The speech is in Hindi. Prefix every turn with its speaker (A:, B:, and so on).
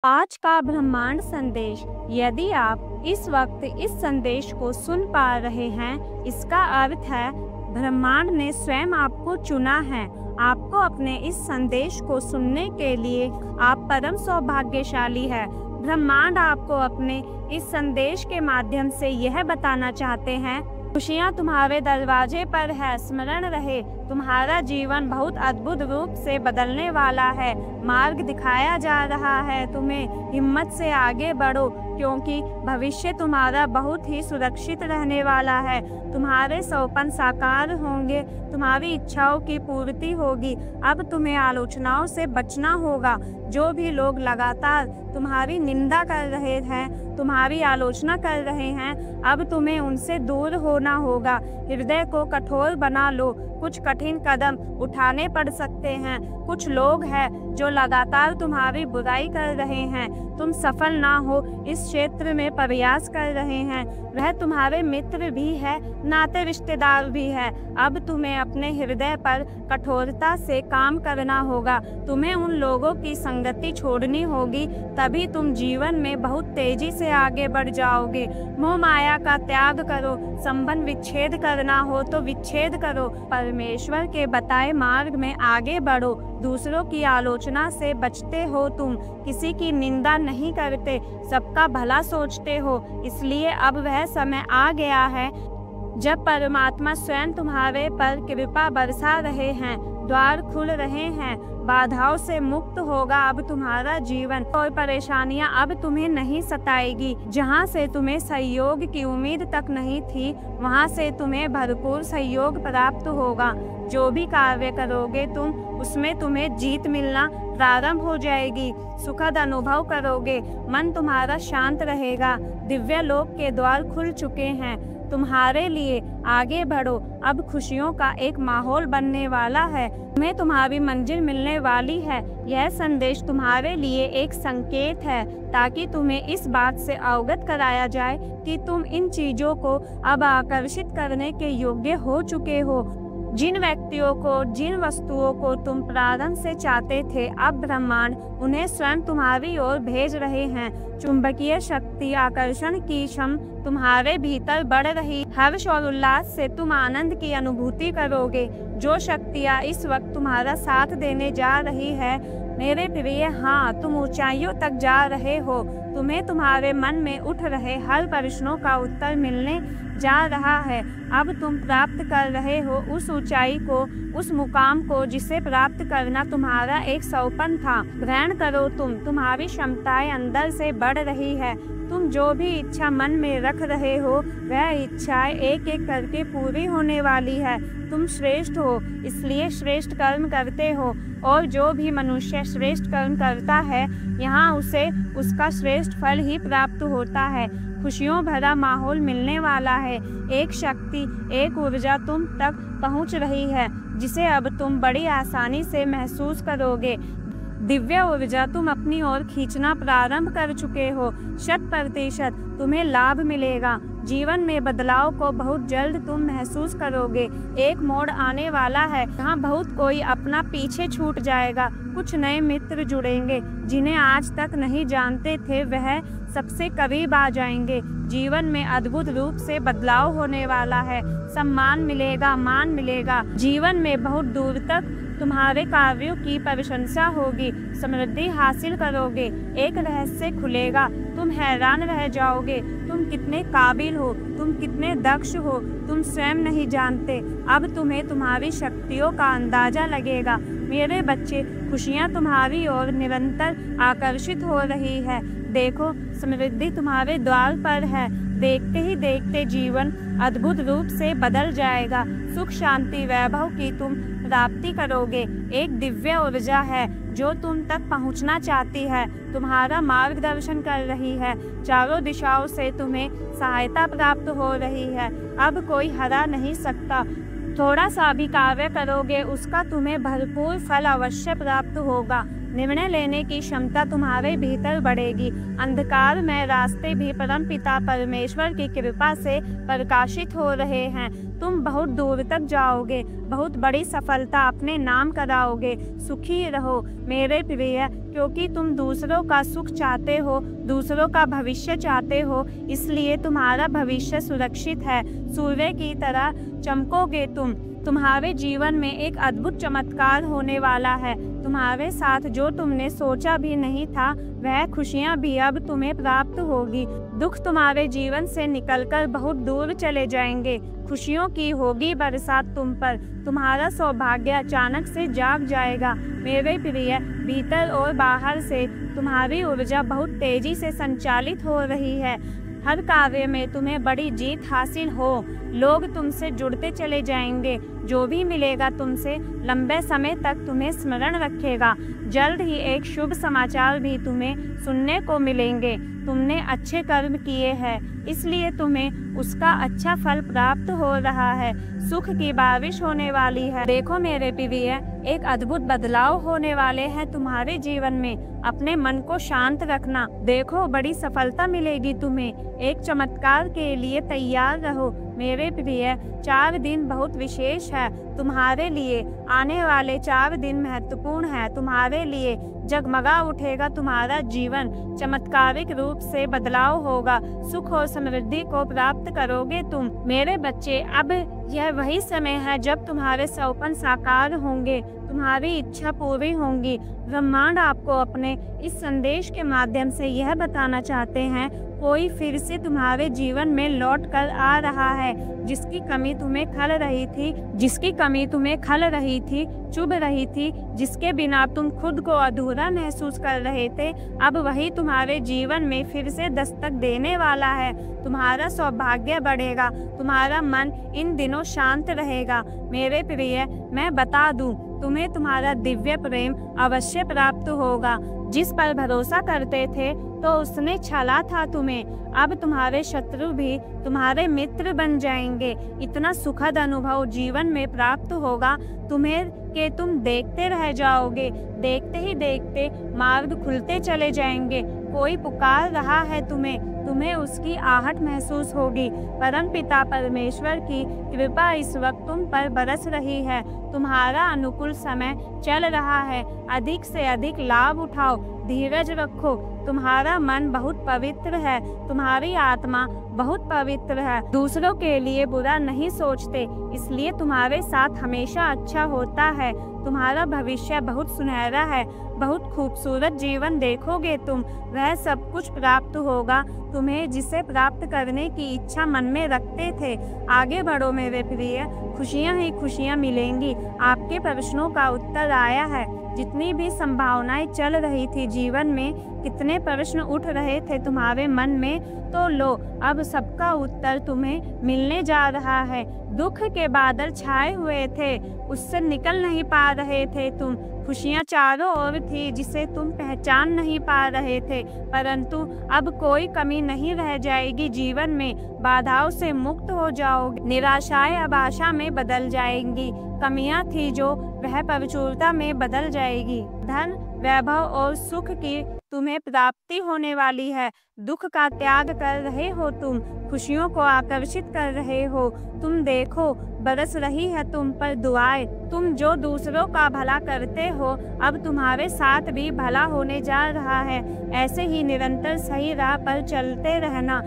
A: आज का ब्रह्मांड संदेश। यदि आप इस वक्त इस संदेश को सुन पा रहे हैं, इसका अर्थ है ब्रह्मांड ने स्वयं आपको चुना है। आपको अपने इस संदेश को सुनने के लिए आप परम सौभाग्यशाली है। ब्रह्मांड आपको अपने इस संदेश के माध्यम से यह बताना चाहते हैं, खुशियाँ तुम्हारे दरवाजे पर है। स्मरण रहे, तुम्हारा जीवन बहुत अद्भुत रूप से बदलने वाला है। मार्ग दिखाया जा रहा है तुम्हें। हिम्मत से आगे बढ़ो, क्योंकि भविष्य तुम्हारा बहुत ही सुरक्षित रहने वाला है। तुम्हारे सपने साकार होंगे, तुम्हारी इच्छाओं की पूर्ति होगी। अब तुम्हें आलोचनाओं से बचना होगा। जो भी लोग लगातार तुम्हारी निंदा कर रहे हैं, तुम्हारी आलोचना कर रहे हैं, अब तुम्हें उनसे दूर होना होगा। हृदय को कठोर बना लो। कुछ कठिन कदम उठाने पड़ सकते हैं। कुछ लोग हैं जो लगातार तुम्हारी बुराई कर रहे हैं। तुम सफल ना हो इस क्षेत्र में प्रयास कर रहे हैं। वह तुम्हारे मित्र भी है, नाते रिश्तेदार भी है। अब तुम्हें अपने हृदय पर कठोरता से काम करना होगा। तुम्हें उन लोगों की संगति छोड़नी होगी, तभी तुम जीवन में बहुत तेजी से आगे बढ़ जाओगे। मोह माया का त्याग करो। संबंध विच्छेद करना हो तो विच्छेद करो। परमेश्वर के बताए मार्ग में आगे बढ़ो। दूसरों की आलोचना से बचते हो। तुम किसी की निंदा नहीं करते, सबका भला सोचते हो। इसलिए अब वह समय आ गया है जब परमात्मा स्वयं तुम्हारे पर कृपा बरसा रहे हैं। द्वार खुल रहे हैं। बाधाओं से मुक्त होगा अब तुम्हारा जीवन, और परेशानियां अब तुम्हें नहीं सताएगी। जहां से तुम्हें सहयोग की उम्मीद तक नहीं थी, वहां से तुम्हें भरपूर सहयोग प्राप्त होगा। जो भी कार्य करोगे तुम, उसमें तुम्हें जीत मिलना प्रारंभ हो जाएगी। सुखद अनुभव करोगे। मन तुम्हारा शांत रहेगा। दिव्य लोक के द्वार खुल चुके हैं तुम्हारे लिए। आगे बढ़ो। अब खुशियों का एक माहौल बनने वाला है। तुम्हें तुम्हारी मंजिल मिलने वाली है। यह संदेश तुम्हारे लिए एक संकेत है, ताकि तुम्हें इस बात से अवगत कराया जाए कि तुम इन चीजों को अब आकर्षित करने के योग्य हो चुके हो। जिन व्यक्तियों को, जिन वस्तुओं को तुम प्रारंभ से चाहते थे, अब ब्रह्मांड उन्हें स्वयं तुम्हारी ओर भेज रहे हैं। चुंबकीय शक्ति, आकर्षण की क्षमता तुम्हारे भीतर बढ़ रही। हर्ष और उल्लास से तुम आनंद की अनुभूति करोगे। जो शक्तियाँ इस वक्त तुम्हारा साथ देने जा रही है, मेरे प्रिय, हाँ, तुम ऊंचाइयों तक जा रहे हो। तुम्हें तुम्हारे मन में उठ रहे हर प्रश्नों का उत्तर मिलने जा रहा है। अब तुम प्राप्त कर रहे हो उस ऊंचाई को, उस मुकाम को जिसे प्राप्त करना तुम्हारा एक सपना था। ग्रहण करो। तुम्हारी क्षमताएं अंदर से बढ़ रही है। तुम जो भी इच्छा मन में रख रहे हो, वह इच्छाएं एक एक करके पूरी होने वाली है। तुम श्रेष्ठ हो, इसलिए श्रेष्ठ कर्म करते हो, और जो भी मनुष्य श्रेष्ठ कर्म करता है, यहाँ उसे उसका श्रेष्ठ फल ही प्राप्त होता है। खुशियों भरा माहौल मिलने वाला है। एक शक्ति, एक ऊर्जा तुम तक पहुँच रही है, जिसे अब तुम बड़ी आसानी से महसूस करोगे। दिव्य ऊर्जा तुम अपनी ओर खींचना प्रारंभ कर चुके हो। 100% तुम्हें लाभ मिलेगा। जीवन में बदलाव को बहुत जल्द तुम महसूस करोगे। एक मोड़ आने वाला है जहाँ बहुत कोई अपना पीछे छूट जाएगा। कुछ नए मित्र जुड़ेंगे जिन्हें आज तक नहीं जानते थे, वह सबसे करीब आ जाएंगे। जीवन में अद्भुत रूप से बदलाव होने वाला है। सम्मान मिलेगा, मान मिलेगा। जीवन में बहुत दूर तक तुम्हारे कार्यों की प्रशंसा होगी। समृद्धि हासिल करोगे। एक रहस्य खुलेगा। तुम हैरान रह जाओगे। तुम कितने काबिल हो, तुम कितने दक्ष हो, तुम स्वयं नहीं जानते। अब तुम्हें तुम्हारी शक्तियों का अंदाजा लगेगा। मेरे बच्चे, खुशियाँ तुम्हारी ओर निरंतर आकर्षित हो रही है। देखो, समृद्धि तुम्हारे द्वार पर है। देखते ही देखते जीवन अद्भुत रूप से बदल जाएगा। सुख, शांति, वैभव की तुम प्राप्ति करोगे। एक दिव्य ऊर्जा है जो तुम तक पहुंचना चाहती है, तुम्हारा मार्गदर्शन कर रही है। चारों दिशाओं से तुम्हें सहायता प्राप्त हो रही है। अब कोई हरा नहीं सकता। थोड़ा सा भी कार्य करोगे, उसका तुम्हें भरपूर फल अवश्य प्राप्त होगा। निर्णय लेने की क्षमता तुम्हारे भीतर बढ़ेगी। अंधकार में रास्ते भी परमपिता परमेश्वर की कृपा से प्रकाशित हो रहे हैं। तुम बहुत दूर तक जाओगे, बहुत बड़ी सफलता अपने नाम कराओगे। सुखी रहो मेरे प्रिय, क्योंकि तुम दूसरों का सुख चाहते हो, दूसरों का भविष्य चाहते हो, इसलिए तुम्हारा भविष्य सुरक्षित है। सूर्य की तरह चमकोगे तुम। तुम्हारे जीवन में एक अद्भुत चमत्कार होने वाला है। तुम्हारे साथ जो तुमने सोचा भी नहीं था, वह खुशियां भी अब तुम्हें प्राप्त होगी। दुख तुम्हारे जीवन से निकलकर बहुत दूर चले जाएंगे। खुशियों की होगी बरसात तुम पर। तुम्हारा सौभाग्य अचानक से जाग जाएगा। मेरे प्रिय, भीतर और बाहर से तुम्हारी ऊर्जा बहुत तेजी से संचालित हो रही है। हर कार्य में तुम्हें बड़ी जीत हासिल हो। लोग तुमसे जुड़ते चले जाएंगे। जो भी मिलेगा तुमसे लंबे समय तक तुम्हें स्मरण रखेगा। जल्द ही एक शुभ समाचार भी तुम्हें सुनने को मिलेंगे। तुमने अच्छे कर्म किए हैं, इसलिए तुम्हें उसका अच्छा फल प्राप्त हो रहा है। सुख की बारिश होने वाली है। देखो मेरे प्रिय, एक अद्भुत बदलाव होने वाले हैं तुम्हारे जीवन में। अपने मन को शांत रखना। देखो बड़ी सफलता मिलेगी तुम्हें। एक चमत्कार के लिए तैयार रहो मेरे प्रिय। 4 दिन बहुत विशेष है तुम्हारे लिए। आने वाले 4 दिन महत्वपूर्ण है तुम्हारे लिए। जगमगा उठेगा तुम्हारा जीवन। चमत्कारिक रूप से बदलाव होगा। सुख और समृद्धि को प्राप्त करोगे तुम। मेरे बच्चे, अब यह वही समय है जब तुम्हारे सपने साकार होंगे, तुम्हारी इच्छा पूरी होंगी। ब्रह्मांड आपको अपने इस संदेश के माध्यम से यह बताना चाहते हैं, कोई फिर से तुम्हारे जीवन में लौट कर आ रहा है। जिसकी कमी तुम्हें खल रही थी, चुभ रही थी, जिसके बिना तुम खुद को अधूरा महसूस कर रहे थे, अब वही तुम्हारे जीवन में फिर से दस्तक देने वाला है। तुम्हारा सौभाग्य बढ़ेगा। तुम्हारा मन इन दिनों शांत रहेगा। मेरे प्रिय, मैं बता दूं, तुम्हें तुम्हारा दिव्य प्रेम अवश्य प्राप्त होगा। जिस पर भरोसा करते थे तो उसने छला था तुम्हें। अब तुम्हारे शत्रु भी तुम्हारे मित्र बन जाएंगे। इतना सुखद अनुभव जीवन में प्राप्त होगा तुम्हें कि तुम देखते रह जाओगे। देखते ही देखते मार्ग खुलते चले जाएंगे। कोई पुकार रहा है तुम्हें उसकी आहट महसूस होगी। परमपिता परमेश्वर की कृपा इस वक्त तुम पर बरस रही है। तुम्हारा अनुकूल समय चल रहा है। अधिक से अधिक लाभ उठाओ। धीरज रखो। तुम्हारा मन बहुत पवित्र है। तुम्हारी आत्मा बहुत पवित्र है। दूसरों के लिए बुरा नहीं सोचते, इसलिए तुम्हारे साथ हमेशा अच्छा होता है। तुम्हारा भविष्य बहुत सुनहरा है। बहुत खूबसूरत जीवन देखोगे तुम। वह सब कुछ प्राप्त होगा तुम्हें जिसे प्राप्त करने की इच्छा मन में रखते थे। आगे बढ़ो मेरे प्रिय, खुशियां ही खुशियां मिलेंगी। आपके प्रश्नों का उत्तर आया है। जितनी भी संभावनाएं चल रही थी जीवन में, कितने प्रश्न उठ रहे थे तुम्हारे मन में, तो लो अब सबका उत्तर तुम्हें मिलने जा रहा है। दुख के बादल छाए हुए थे, उससे निकल नहीं पा रहे थे तुम। खुशियां चारों ओर थी जिसे तुम पहचान नहीं पा रहे थे, परंतु अब कोई कमी नहीं रह जाएगी जीवन में। बाधाओं से मुक्त हो जाओगे। निराशाएं अब आशा में बदल जाएंगी। कमियां थी जो वह प्रचुरता में बदल जाएगी। धन, वैभव और सुख की तुम्हें प्राप्ति होने वाली है। दुख का त्याग कर रहे हो तुम, खुशियों को आकर्षित कर रहे हो। तुम देखो बरस रही है तुम पर दुआएं। तुम जो दूसरों का भला करते हो, अब तुम्हारे साथ भी भला होने जा रहा है। ऐसे ही निरंतर सही राह पर चलते रहना।